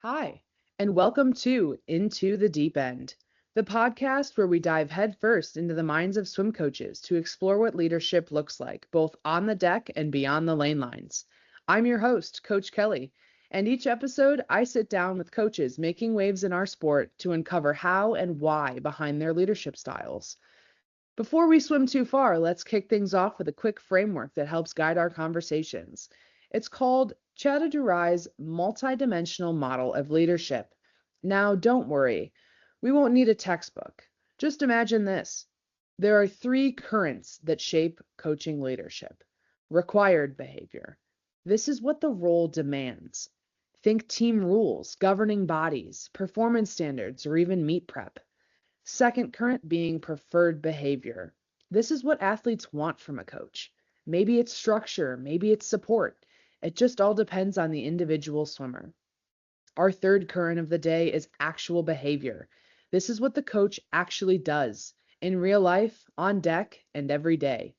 Hi, and welcome to Into the Deep End, the podcast where we dive headfirst into the minds of swim coaches to explore what leadership looks like, both on the deck and beyond the lane lines. I'm your host, Coach Kelly, and each episode I sit down with coaches making waves in our sport to uncover how and why behind their leadership styles. Before we swim too far, let's kick things off with a quick framework that helps guide our conversations. It's called Chattadurai's multidimensional model of leadership. Now, don't worry, we won't need a textbook. Just imagine this. There are three currents that shape coaching leadership. Required behavior. This is what the role demands. Think team rules, governing bodies, performance standards, or even meet prep. Second current being preferred behavior. This is what athletes want from a coach. Maybe it's structure, maybe it's support. It just all depends on the individual swimmer. Our third current of the day is actual behavior. This is what the coach actually does in real life, on deck, and every day.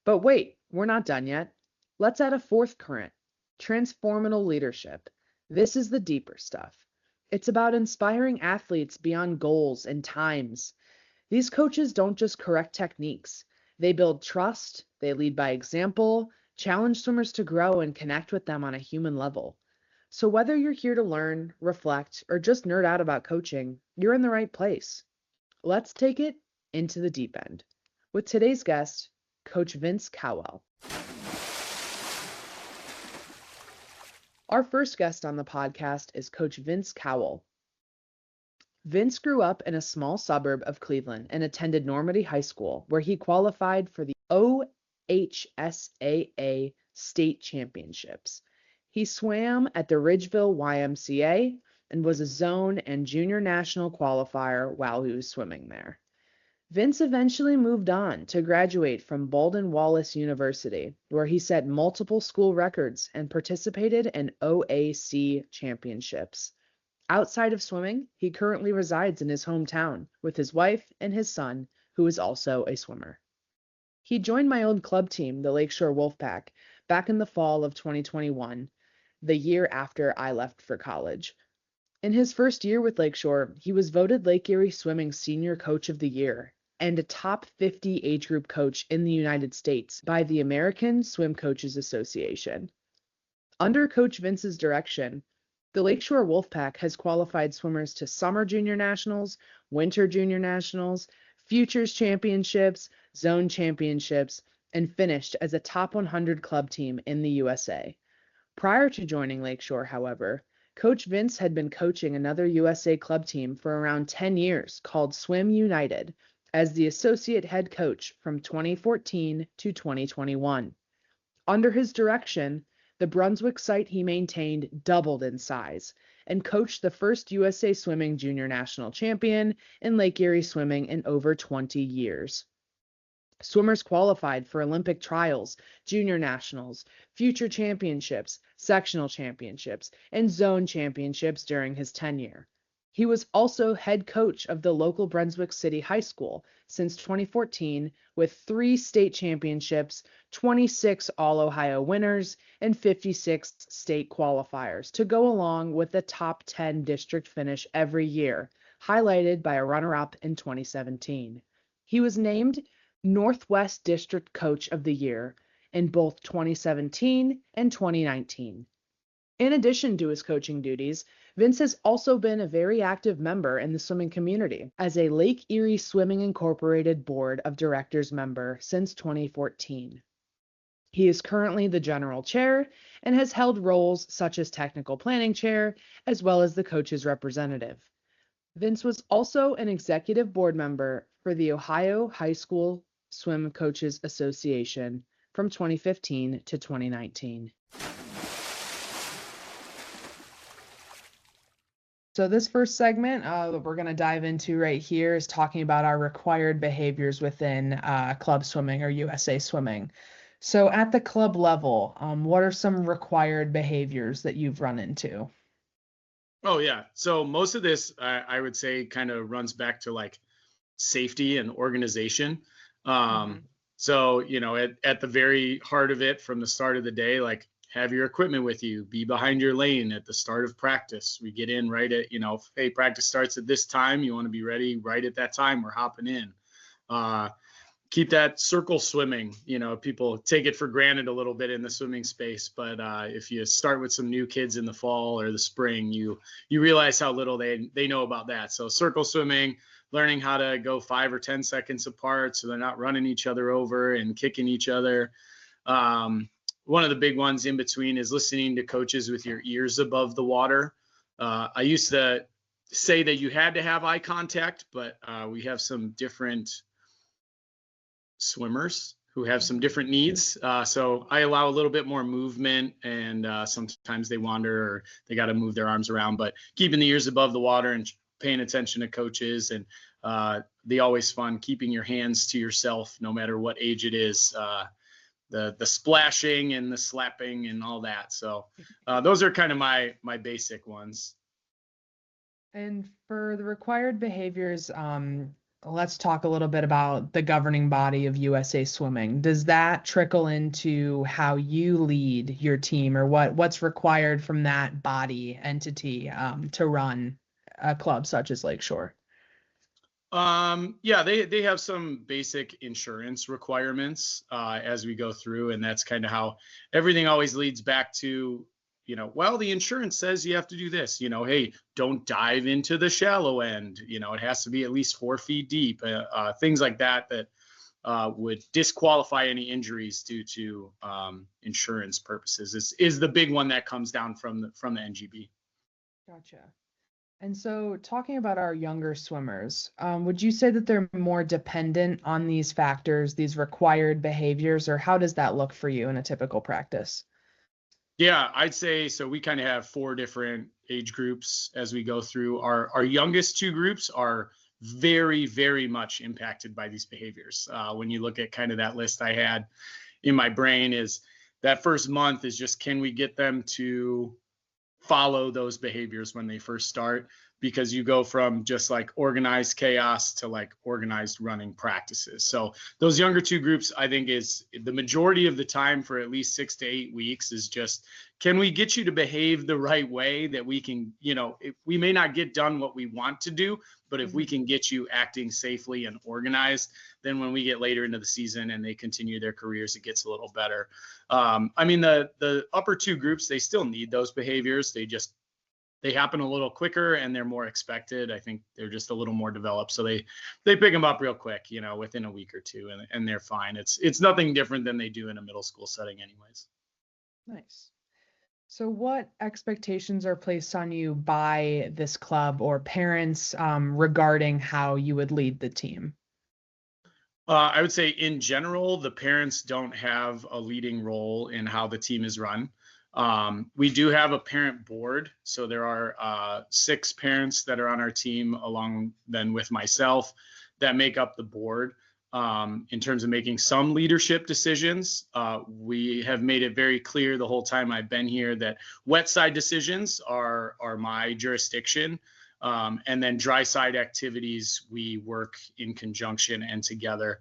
But wait, we're not done yet. Let's add a fourth current, transformational leadership. This is the deeper stuff. It's about inspiring athletes beyond goals and times. These coaches don't just correct techniques. They build trust, they lead by example, challenge swimmers to grow and connect with them on a human level. So whether you're here to learn, reflect, or just nerd out about coaching, you're in the right place. Let's take it into the deep end with today's guest, Coach Vince Colwell. Our first guest on the podcast is Coach Vince Colwell. Vince grew up in a small suburb of Cleveland and attended Normandy High School, where he qualified for the OHSAA state championships. He swam at the Ridgeville YMCA and was a zone and junior national qualifier while he was swimming there. Vince eventually moved on to graduate from Baldwin Wallace University, where he set multiple school records and participated in OAC championships. Outside of swimming, he currently resides in his hometown with his wife and his son, who is also a swimmer. He joined my old club team, the Lakeshore Wolfpack, back in the fall of 2021, the year after I left for college. In his first year with Lakeshore, he was voted Lake Erie Swimming Senior Coach of the Year and a top 50 age group coach in the United States by the American Swim Coaches Association. Under Coach Vince's direction, the Lakeshore Wolfpack has qualified swimmers to Summer Junior Nationals, Winter Junior Nationals, Futures Championships, Zone Championships, and finished as a top 100 club team in the USA. Prior to joining Lakeshore, however, Coach Vince had been coaching another USA club team for around 10 years called Swim United as the associate head coach from 2014 to 2021. Under his direction, the Brunswick site he maintained doubled in size and coached the first USA Swimming Junior National Champion in Lake Erie Swimming in over 20 years. Swimmers qualified for Olympic trials, junior nationals, future championships, sectional championships, and zone championships during his tenure. He was also head coach of the local Brunswick City High School since 2014 with 3 state championships, 26 All-Ohio winners, and 56 state qualifiers to go along with the top 10 district finish every year, highlighted by a runner-up in 2017. He was named Northwest District Coach of the Year in both 2017 and 2019. In addition to his coaching duties, Vince has also been a very active member in the swimming community as a Lake Erie Swimming Incorporated Board of Directors member since 2014. He is currently the general chair and has held roles such as technical planning chair as well as the coach's representative. Vince was also an executive board member for the Ohio High School Swim Coaches Association from 2015 to 2019. So this first segment that we're going to dive into right here is talking about our required behaviors within club swimming or USA swimming. So at the club level, what are some required behaviors that you've run into? Oh, yeah. So most of this, I would say, kind of runs back to like safety and organization. So, at the very heart of it from the start of the day, like have your equipment with you, be behind your lane at the start of practice. We get in right at, hey, practice starts at this time. You want to be ready right at that time. We're hopping in. Keep that circle swimming. People take it for granted a little bit in the swimming space, but if you start with some new kids in the fall or the spring, you realize how little they know about that. So circle swimming, learning how to go 5 or 10 seconds apart so they're not running each other over and kicking each other. One of the big ones in between is listening to coaches with your ears above the water. I used to say that you had to have eye contact, but we have some different swimmers who have some different needs. So I allow a little bit more movement, and sometimes they wander or they got to move their arms around, but keeping the ears above the water and paying attention to coaches, and the always fun, keeping your hands to yourself, no matter what age it is, the splashing and the slapping and all that. So those are kind of my basic ones. And for the required behaviors, let's talk a little bit about the governing body of USA Swimming. Does that trickle into how you lead your team, or what's required from that body entity to run a club such as Lakeshore? Yeah, they have some basic insurance requirements as we go through, and that's kind of how everything always leads back to, well, the insurance says you have to do this, hey, don't dive into the shallow end, it has to be at least 4 feet deep, things like that would disqualify any injuries due to insurance purposes is the big one that comes down from the NGB. Gotcha. And so talking about our younger swimmers, would you say that they're more dependent on these factors, these required behaviors, or how does that look for you in a typical practice? Yeah, I'd say so. We kind of have 4 different age groups as we go through. Our youngest 2 groups are very, very much impacted by these behaviors. When you look at kind of that list I had in my brain, is that first month is just, can we get them to follow those behaviors when they first start, because you go from just like organized chaos to like organized running practices. So those younger 2 groups, I think, is the majority of the time for at least 6 to 8 weeks is just, can we get you to behave the right way that we can, if we may not get done what we want to do, but if we can get you acting safely and organized, then when we get later into the season and they continue their careers, it gets a little better. I mean, the upper 2 groups, they still need those behaviors. They happen a little quicker and they're more expected. I think they're just a little more developed. So they pick them up real quick, within a week or 2, and they're fine. It's nothing different than they do in a middle school setting anyways. Nice. So what expectations are placed on you by this club or parents regarding how you would lead the team? I would say in general, the parents don't have a leading role in how the team is run. We do have a parent board. So there are 6 parents that are on our team, along then with myself, that make up the board. In terms of making some leadership decisions, we have made it very clear the whole time I've been here that wet side decisions are my jurisdiction. And then dry side activities, we work in conjunction and together,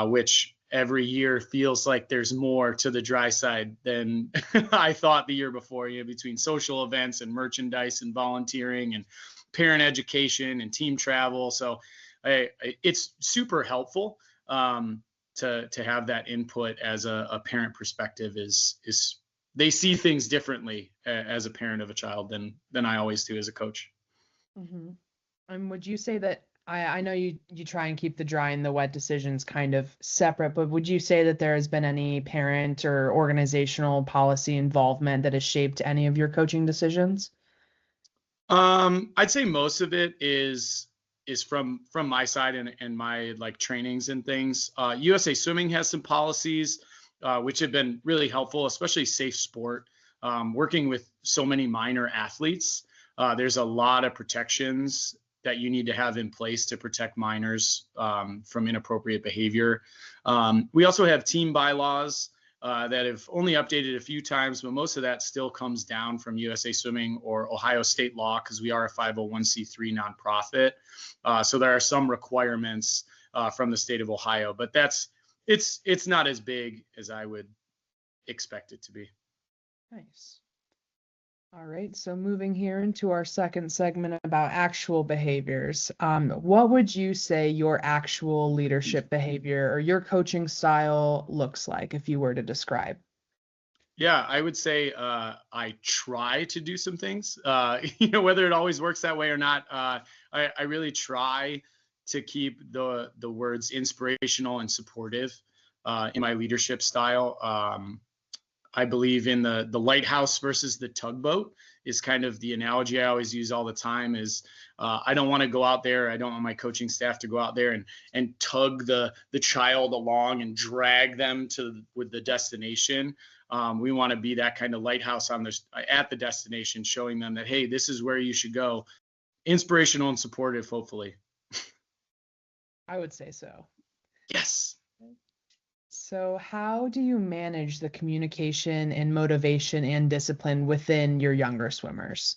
which every year feels like there's more to the dry side than I thought the year before, between social events and merchandise and volunteering and parent education and team travel. So it's super helpful to have that input as a parent perspective. Is they see things differently as a parent of a child than I always do as a coach. Mm-hmm. And would you say that I know you try and keep the dry and the wet decisions kind of separate, but would you say that there has been any parent or organizational policy involvement that has shaped any of your coaching decisions? I'd say most of it is from my side and my like trainings and things. USA Swimming has some policies which have been really helpful, especially safe sport. Working with so many minor athletes, there's a lot of protections that you need to have in place to protect minors from inappropriate behavior. We also have team bylaws that have only updated a few times, but most of that still comes down from USA Swimming or Ohio state law, because we are a 501c3 nonprofit. So there are some requirements from the state of Ohio, but it's not as big as I would expect it to be. Nice. All right, so moving here into our second segment about actual behaviors, what would you say your actual leadership behavior or your coaching style looks like if you were to describe? Yeah, I would say I try to do some things. Whether it always works that way or not, I really try to keep the words inspirational and supportive in my leadership style. I believe in the lighthouse versus the tugboat is kind of the analogy I always use all the time. Is I don't want to go out there. I don't want my coaching staff to go out there and tug the child along and drag them to with the destination. We want to be that kind of lighthouse at the destination, showing them that, hey, this is where you should go. Inspirational and supportive, hopefully. I would say so. Yes. So, how do you manage the communication and motivation and discipline within your younger swimmers?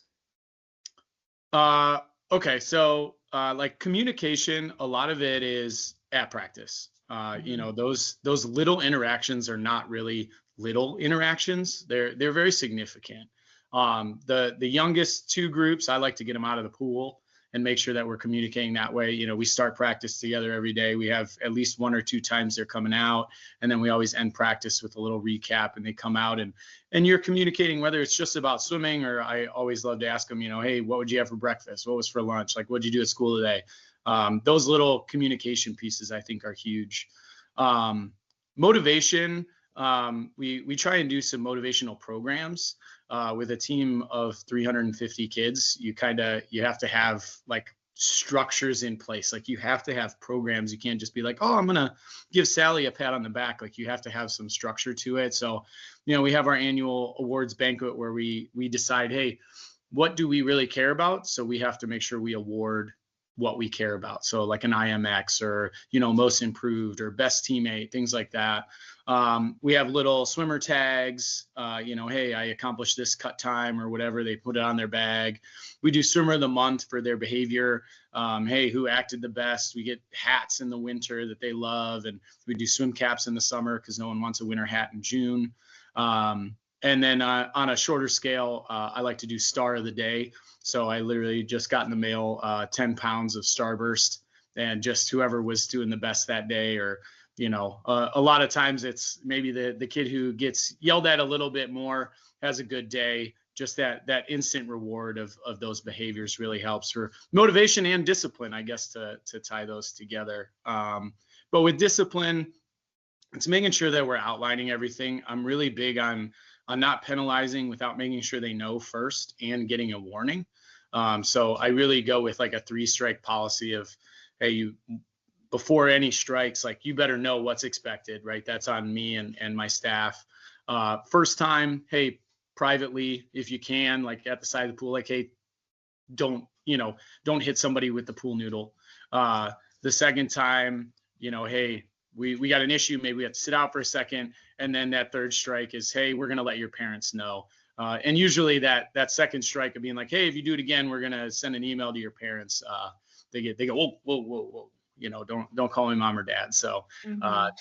Uh, okay, so like communication, a lot of it is at practice. Those little interactions are not really little interactions. They're very significant. The youngest two groups, I like to get them out of the pool and make sure that we're communicating that way. We start practice together every day. We have at least 1 or 2 times they're coming out, and then we always end practice with a little recap, and they come out and you're communicating, whether it's just about swimming, or I always love to ask them, hey, what would you have for breakfast? What was for lunch? Like, what did you do at school today? Those little communication pieces I think are huge. Motivation, we try and do some motivational programs. With a team of 350 kids, you have to have like structures in place. Like you have to have programs. You can't just be like, oh, I'm going to give Sally a pat on the back. Like you have to have some structure to it. So, we have our annual awards banquet where we decide, hey, what do we really care about? So we have to make sure we award what we care about. So like an IMX or, most improved or best teammate, things like that. We have little swimmer tags, hey, I accomplished this cut time or whatever. They put it on their bag. We do swimmer of the month for their behavior. Hey, who acted the best? We get hats in the winter that they love. And we do swim caps in the summer because no one wants a winter hat in June. And then on a shorter scale, I like to do star of the day. So I literally just got in the mail 10 pounds of Starburst, and just whoever was doing the best that day, or a lot of times it's maybe the kid who gets yelled at a little bit more has a good day. Just that instant reward of those behaviors really helps for motivation and discipline, I guess, to tie those together. But with discipline, it's making sure that we're outlining everything. I'm really big on not penalizing without making sure they know first and getting a warning. So I really go with like a 3-strike policy of, hey, before any strikes, like you better know what's expected, right? That's on me and my staff. First time, hey, privately, if you can, like at the side of the pool, like, hey, don't hit somebody with the pool noodle. The second time, hey, we got an issue, maybe we have to sit out for a second. And then that third strike is, hey, we're going to let your parents know. And usually that second strike of being like, hey, if you do it again, we're going to send an email to your parents. They go, whoa, don't call me mom or dad. So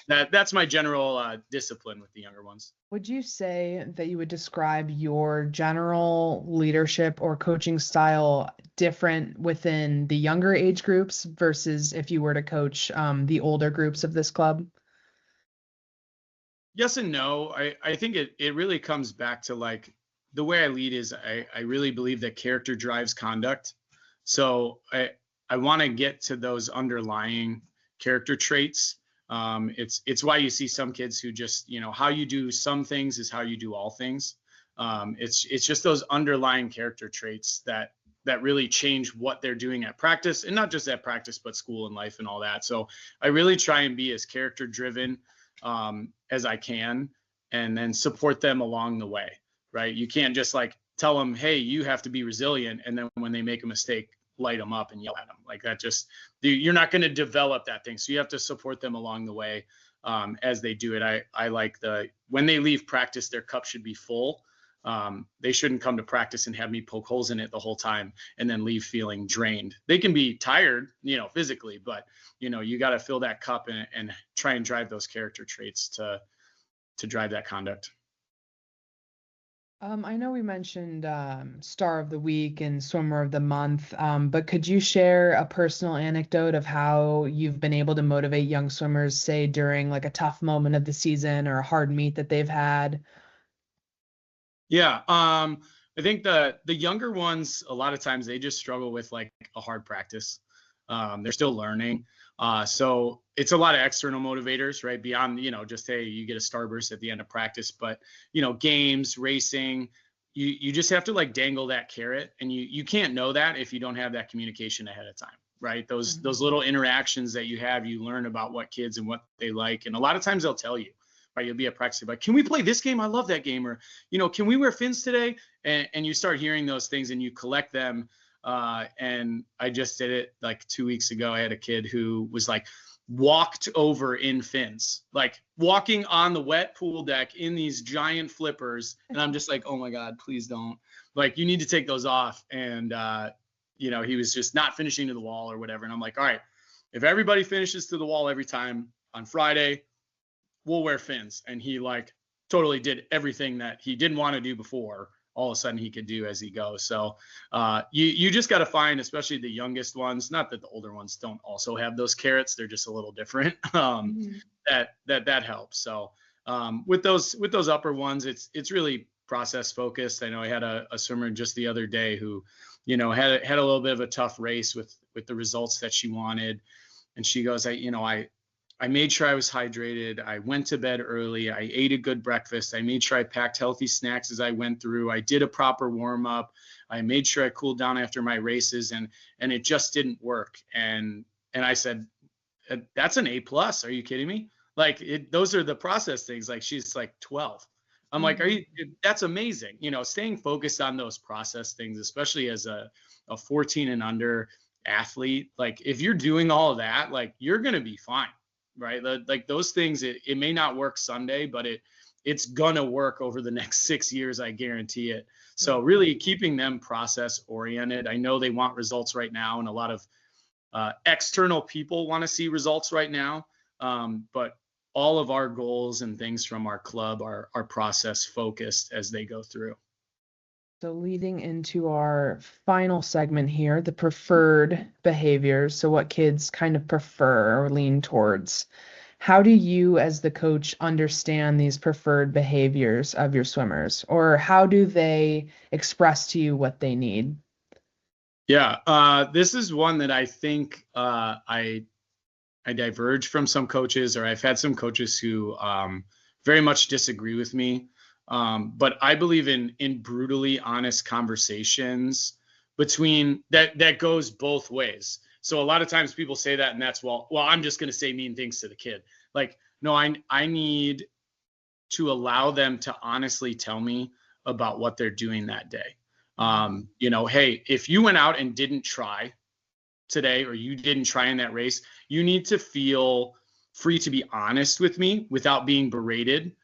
that's my general discipline with the younger ones. Would you say that you would describe your general leadership or coaching style different within the younger age groups versus if you were to coach the older groups of this club? Yes and no. I think it really comes back to like the way I lead is I really believe that character drives conduct. So I want to get to those underlying character traits. It's why you see some kids who just, how you do some things is how you do all things. It's just those underlying character traits that really change what they're doing at practice, and not just at practice, but school and life and all that. So I really try and be as character driven as I can, and then support them along the way, right? You can't just like tell them, hey, you have to be resilient, and then when they make a mistake, light them up and yell at them. Like that, just you're not going to develop that thing. So you have to support them along the way as they do it. I like when they leave practice, their cup should be full. They shouldn't come to practice and have me poke holes in it the whole time and then leave feeling drained. They can be tired, physically, but you got to fill that cup and try and drive those character traits to drive that conduct. I know we mentioned Star of the Week and Swimmer of the Month, but could you share a personal anecdote of how you've been able to motivate young swimmers, say during like a tough moment of the season or a hard meet that they've had? Yeah. I think the younger ones, a lot of times they just struggle with like a hard practice. They're still learning. So it's a lot of external motivators, right? Beyond, just, hey, you get a starburst at the end of practice, but games, racing, you just have to like dangle that carrot, and you can't know that if you don't have that communication ahead of time, right? Those little interactions that you have, you learn about what kids and what they like. And a lot of times they'll tell you, right? You'll be at practice like, can we play this game? I love that game. Or, can we wear fins today? And you start hearing those things and you collect them. And I just did it like 2 weeks ago. I had a kid who was like walked over in fins, like walking on the wet pool deck in these giant flippers. And I'm just like, oh my God, please don't. Like, you need to take those off. And, he was just not finishing to the wall or whatever. And I'm like, all right, if everybody finishes to the wall every time on Friday, we'll wear fins. And he like totally did everything that he didn't want to do before. All of a sudden he could do as he goes. So you just got to find, especially the youngest ones, not that the older ones don't also have those carrots, they're just a little different. That helps. So with those upper ones, it's really process focused. I know I had a swimmer just the other day who, had a little bit of a tough race with the results that she wanted. And she goes, I made sure I was hydrated. I went to bed early. I ate a good breakfast. I made sure I packed healthy snacks as I went through. I did a proper warm up. I made sure I cooled down after my races, and it just didn't work. And I said, that's an A+. Are you kidding me? Like, those are the process things. Like, she's like 12. I'm like, that's amazing. Staying focused on those process things, especially as a 14 and under athlete. Like, if you're doing all of that, like, you're going to be fine. Right. Like those things, it may not work Sunday, but it's going to work over the next 6 years. I guarantee it. So really keeping them process oriented. I know they want results right now, and a lot of external people want to see results right now. But all of our goals and things from our club are process focused as they go through. So leading into our final segment here, the preferred behaviors, so what kids kind of prefer or lean towards. How do you as the coach understand these preferred behaviors of your swimmers, or how do they express to you what they need? Yeah, this is one that I think I diverge from some coaches, or I've had some coaches who very much disagree with me. But I believe in brutally honest conversations between that goes both ways. So a lot of times people say that, and that's, well, I'm just going to say mean things to the kid. Like, no, I need to allow them to honestly tell me about what they're doing that day. Hey, if you went out and didn't try today, or you didn't try in that race, you need to feel free to be honest with me without being berated,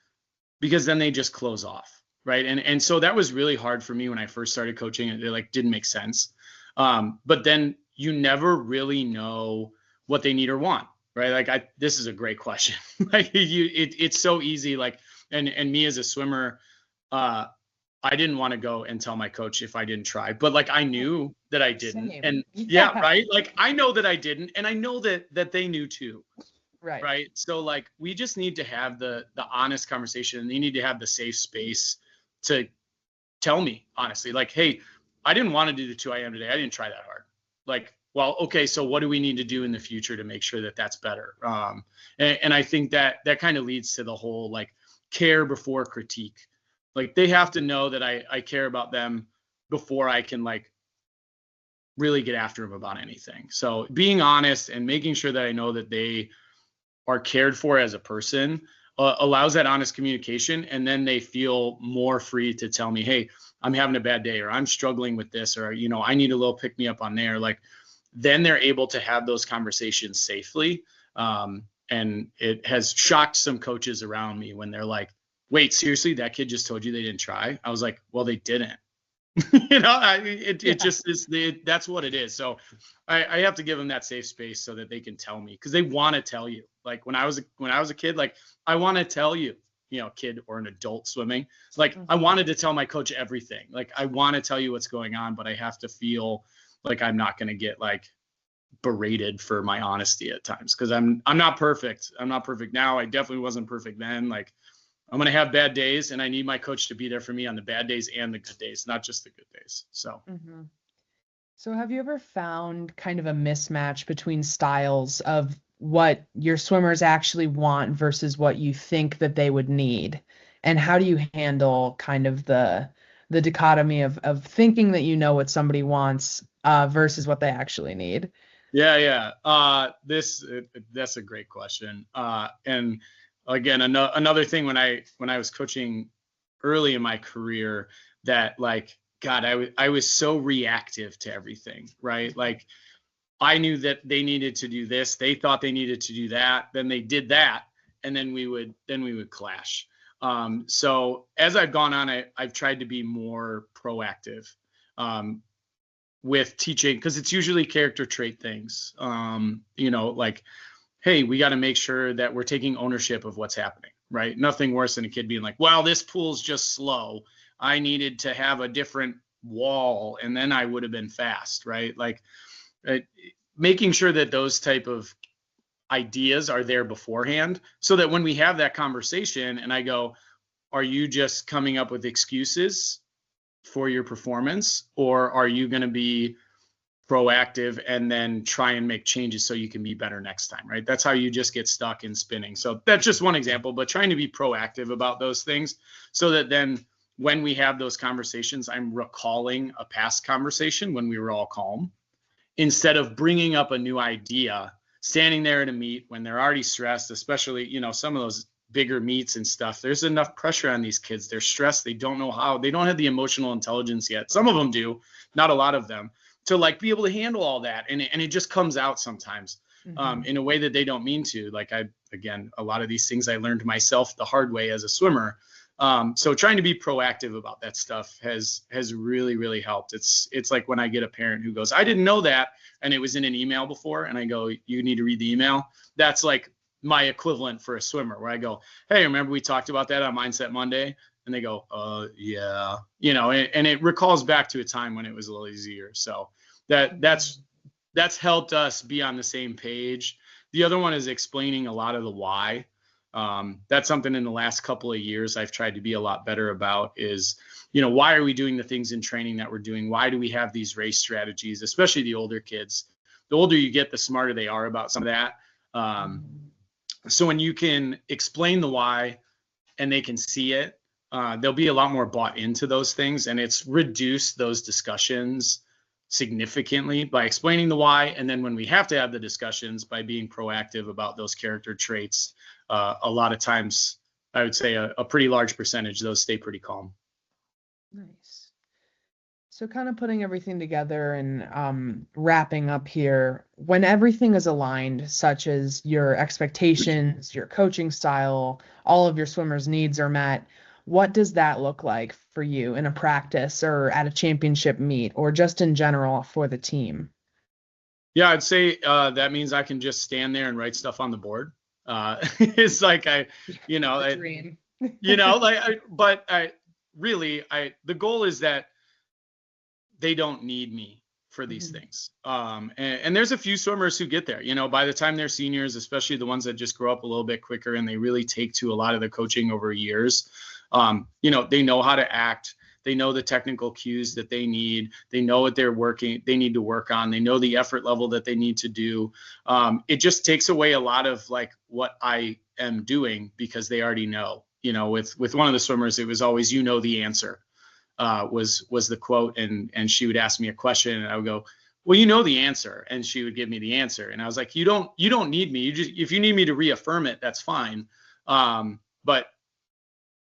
because then they just close off. Right. And so that was really hard for me when I first started coaching. It like didn't make sense. But then you never really know what they need or want. Right. Like this is a great question. Like it's so easy. Like, and me as a swimmer, I didn't want to go and tell my coach if I didn't try, but like I knew that I didn't. Same. And yeah, right. Like I know that I didn't, and I know that they knew too. Right. Right. So like we just need to have the honest conversation, and they need to have the safe space to tell me honestly, like, hey, I didn't want to do the 2 a.m. today. I didn't try that hard. Like, well, okay, so what do we need to do in the future to make sure that that's better? And I think that kind of leads to the whole like care before critique. Like they have to know that I care about them before I can like really get after them about anything. So being honest and making sure that I know that they are cared for as a person allows that honest communication. And then they feel more free to tell me, hey, I'm having a bad day, or I'm struggling with this, or, I need a little pick me up on there. Like, then they're able to have those conversations safely. And it has shocked some coaches around me when they're like, wait, seriously, that kid just told you they didn't try? I was like, well, they didn't. It just is. That's what it is. So I have to give them that safe space so that they can tell me, because they want to tell you. Like when I was a kid, like I want to tell you, kid or an adult swimming. Like I wanted to tell my coach everything. Like I want to tell you what's going on, but I have to feel like I'm not going to get like berated for my honesty at times, because I'm not perfect. I'm not perfect now. I definitely wasn't perfect then. Like I'm going to have bad days, and I need my coach to be there for me on the bad days and the good days, not just the good days. So. So have you ever found kind of a mismatch between styles of what your swimmers actually want versus what you think that they would need? And how do you handle kind of the dichotomy of thinking that you know what somebody wants versus what they actually need? Yeah. That's a great question. And again, another thing when I was coaching early in my career, that like, God, I was so reactive to everything, right? Like I knew that they needed to do this. They thought they needed to do that. Then they did that. And then we would clash. So as I've gone on, I've tried to be more proactive. With teaching, because it's usually character trait things. Like, hey, we got to make sure that we're taking ownership of what's happening, right? Nothing worse than a kid being like, well, this pool's just slow. I needed to have a different wall and then I would have been fast, right? Like making sure that those type of ideas are there beforehand, so that when we have that conversation and I go, are you just coming up with excuses for your performance, or are you going to be proactive and then try and make changes so you can be better next time, right? That's how you just get stuck in spinning. So that's just one example, but trying to be proactive about those things, so that then when we have those conversations, I'm recalling a past conversation when we were all calm, instead of bringing up a new idea, standing there at a meet when they're already stressed, especially, some of those bigger meets and stuff. There's enough pressure on these kids. They're stressed. They don't know how. They don't have the emotional intelligence yet. Some of them do, not a lot of them, to like be able to handle all that. And it just comes out sometimes in a way that they don't mean to. Like again, a lot of these things I learned myself the hard way as a swimmer. So trying to be proactive about that stuff has really, really helped. It's like when I get a parent who goes, I didn't know that, and it was in an email before, and I go, you need to read the email. That's like my equivalent for a swimmer, where I go, hey, remember we talked about that on Mindset Monday? And they go, yeah, and it recalls back to a time when it was a little easier. So that's helped us be on the same page. The other one is explaining a lot of the why. That's something in the last couple of years I've tried to be a lot better about, is, why are we doing the things in training that we're doing? Why do we have these race strategies, especially the older kids? The older you get, the smarter they are about some of that. So when you can explain the why and they can see it, they'll be a lot more bought into those things. And it's reduced those discussions significantly by explaining the why. And then when we have to have the discussions, by being proactive about those character traits, a lot of times, I would say a pretty large percentage, those stay pretty calm. Nice. So kind of putting everything together and wrapping up here, when everything is aligned, such as your expectations, your coaching style, all of your swimmers' needs are met, what does that look like for you in a practice or at a championship meet, or just in general for the team? Yeah, I'd say that means I can just stand there and write stuff on the board. It's like Dream. The goal is that they don't need me for these things. And there's a few swimmers who get there, by the time they're seniors, especially the ones that just grow up a little bit quicker and they really take to a lot of the coaching over years. They know how to act. They know the technical cues that they need. They know what they need to work on. They know the effort level that they need to do. It just takes away a lot of like what I am doing, because they already know. With one of the swimmers, it was always, the answer. Was the quote, and she would ask me a question and I would go, well, the answer, and she would give me the answer, and I was like, you don't need me. If you need me to reaffirm it, that's fine. But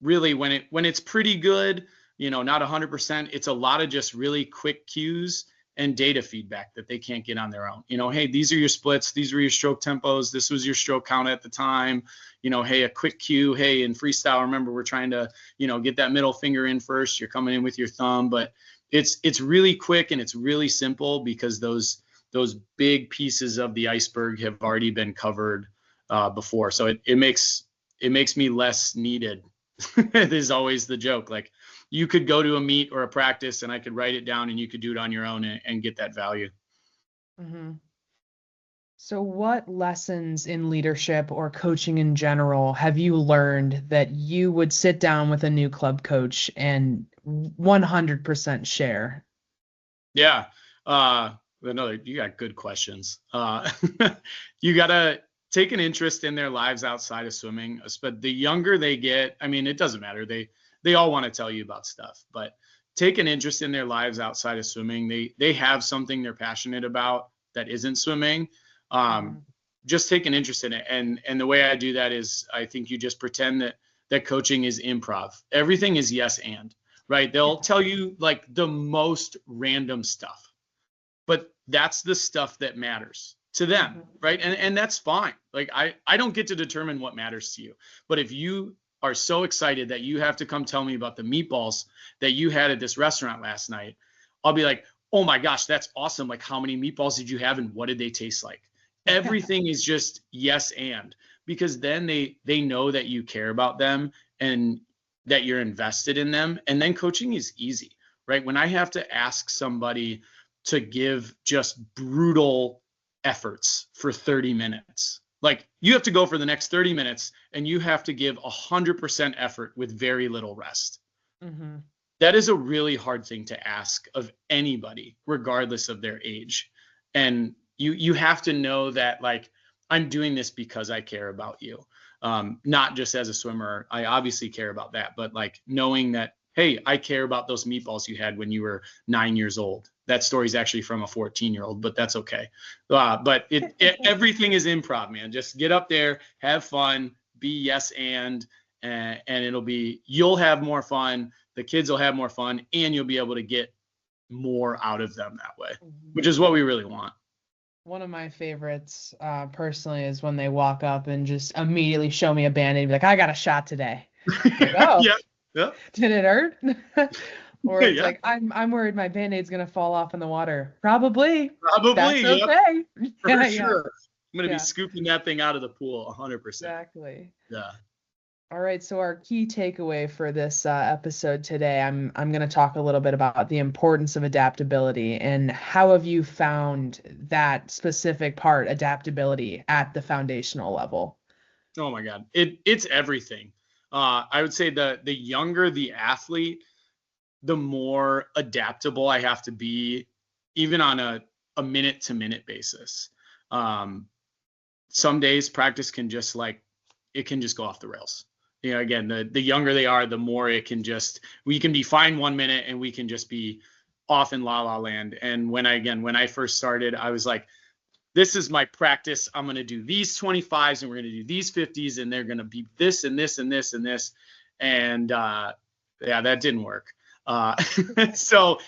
really, when it's pretty good, not 100%, it's a lot of just really quick cues and data feedback that they can't get on their own. Hey, these are your splits, these were your stroke tempos, this was your stroke count at the time. Hey, a quick cue. Hey, in freestyle, remember, we're trying to, get that middle finger in first. You're coming in with your thumb, but it's really quick and it's really simple, because those big pieces of the iceberg have already been covered before. So it makes me less needed It is always the joke. Like, you could go to a meet or a practice and I could write it down and you could do it on your own and get that value. Mm-hmm. So what lessons in leadership or coaching in general have you learned that you would sit down with a new club coach and 100% share? Yeah. You got good questions. You got to take an interest in their lives outside of swimming. But the younger they get, I mean, it doesn't matter. They all want to tell you about stuff, but take an interest in their lives outside of swimming. They have something they're passionate about that isn't swimming. Mm-hmm. Just take an interest in it. And the way I do that is, I think you just pretend that coaching is improv. Everything is yes and, right? They'll tell you like the most random stuff, but that's the stuff that matters to them, Mm-hmm. right? And that's fine. Like, I don't get to determine what matters to you, but if you are so excited that you have to come tell me about the meatballs that you had at this restaurant last night, I'll be like, oh my gosh, that's awesome. Like, how many meatballs did you have and what did they taste like? Everything is just yes and, because then they know that you care about them and that you're invested in them. And then coaching is easy, right? When I have to ask somebody to give just brutal efforts for 30 minutes, like, you have to go for the next 30 minutes and you have to give 100% effort with very little rest. Mm-hmm. That is a really hard thing to ask of anybody, regardless of their age. And you have to know that, like, I'm doing this because I care about you. Not just as a swimmer. I obviously care about that, but like, knowing that, hey, I care about those meatballs you had when you were 9 years old. That story's actually from a 14-year-old, but that's okay. But everything is improv, man. Just get up there, have fun, be yes and you'll have more fun. The kids will have more fun, and you'll be able to get more out of them that way, which is what we really want. One of my favorites, personally, is when they walk up and just immediately show me a Band-Aid and be like, I got a shot today. Like, oh, Yeah. did it hurt? Or it's Yeah. like, I'm worried my Band-Aid's gonna fall off in the water. Probably. Probably. That's okay. For Yeah, sure. I'm going to yeah, be scooping that thing out of the pool 100%. exactly. Yeah. All right, so our key takeaway for this episode today, I'm going to talk a little bit about the importance of adaptability and how have you found that specific part, adaptability, at the foundational level? Oh my God. It's everything. I would say the younger the athlete, the more adaptable I have to be, even on a minute to minute basis. Some days practice can just it can just go off the rails. Again, the younger they are, the more we can be fine 1 minute and we can just be off in la la land. And when I first started, I was like, this is my practice. I'm going to do these 25s and we're going to do these 50s and they're going to be this and this and this and this. And yeah, that didn't work. So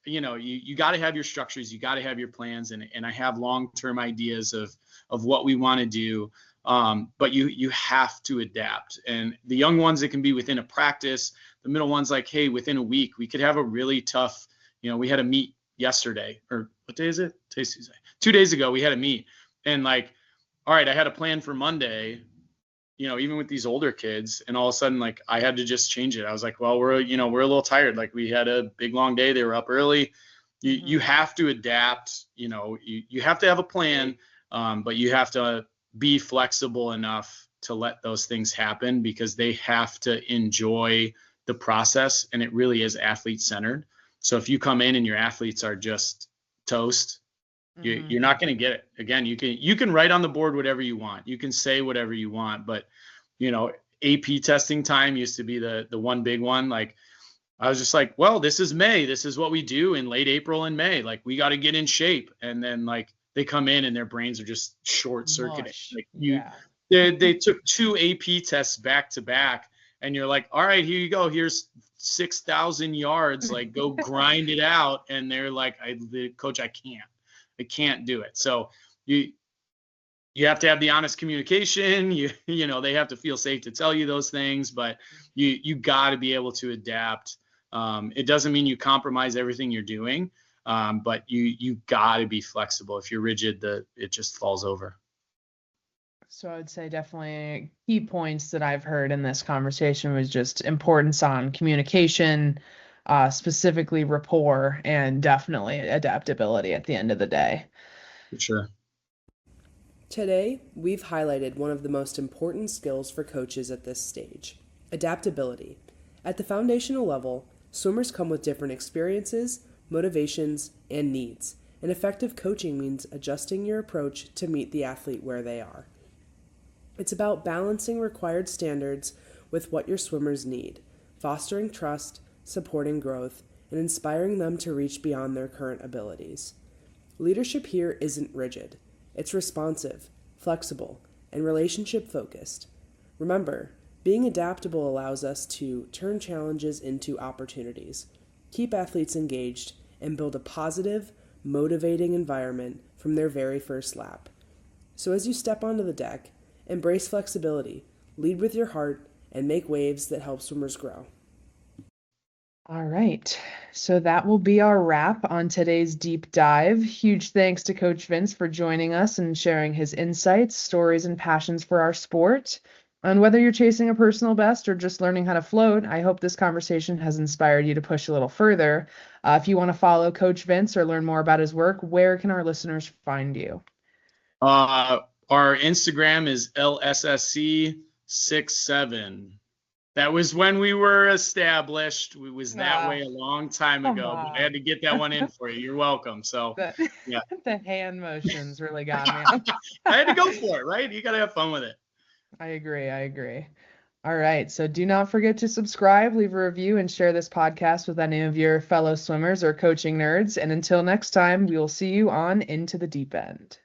you got to have your structures, you got to have your plans, and I have long-term ideas of what we want to do. But you have to adapt. And the young ones, it can be within a practice. The middle ones, like, hey, within a week, we could have a really tough, we had a meet yesterday, or what day is it? Today's Tuesday. 2 days ago, we had a meet, and like, all right, I had a plan for Monday, even with these older kids, and all of a sudden, like, I had to just change it. I was like, well, we're a little tired. Like, we had a big, long day. They were up early. You have to adapt, you have to have a plan, but you have to be flexible enough to let those things happen, because they have to enjoy the process, and it really is athlete centered. So if you come in and your athletes are just toast, you're not going to get it. Again, you can write on the board whatever you want, you can say whatever you want, but AP testing time used to be the one big one. Like, I was just like, well, this is May, this is what we do in late April and May, like, we got to get in shape. And then, like, they come in and their brains are just short circuited. Like, they took 2 AP tests back to back, and you're like, all right, here you go, here's 6,000 yards, like, go grind it out. And they're like, coach, I can't do it. So you have to have the honest communication. They have to feel safe to tell you those things, but you got to be able to adapt. It doesn't mean you compromise everything you're doing, but you got to be flexible. If you're rigid, it just falls over. So I would say definitely key points that I've heard in this conversation was just importance on communication, specifically rapport, and definitely adaptability at the end of the day. For sure. Today, we've highlighted one of the most important skills for coaches at this stage: adaptability. At the foundational level, swimmers come with different experiences, motivations, and needs, and effective coaching means adjusting your approach to meet the athlete where they are. It's about balancing required standards with what your swimmers need, fostering trust, supporting growth, and inspiring them to reach beyond their current abilities. Leadership here isn't rigid. It's responsive, flexible, and relationship focused. Remember, being adaptable allows us to turn challenges into opportunities, keep athletes engaged, and build a positive, motivating environment from their very first lap. So as you step onto the deck, embrace flexibility, lead with your heart, and make waves that help swimmers grow. All right. So that will be our wrap on today's deep dive. Huge thanks to Coach Vince for joining us and sharing his insights, stories, and passions for our sport. And whether you're chasing a personal best or just learning how to float, I hope this conversation has inspired you to push a little further. If you want to follow Coach Vince or learn more about his work, where can our listeners find you? Our Instagram is LSSC67. That was when we were established. We was that way a long time ago. But I had to get that one in for you. You're welcome. So yeah. The hand motions really got me. I had to go for it, right? You got to have fun with it. I agree. All right. So do not forget to subscribe, leave a review, and share this podcast with any of your fellow swimmers or coaching nerds. And until next time, we will see you on Into the Deep End.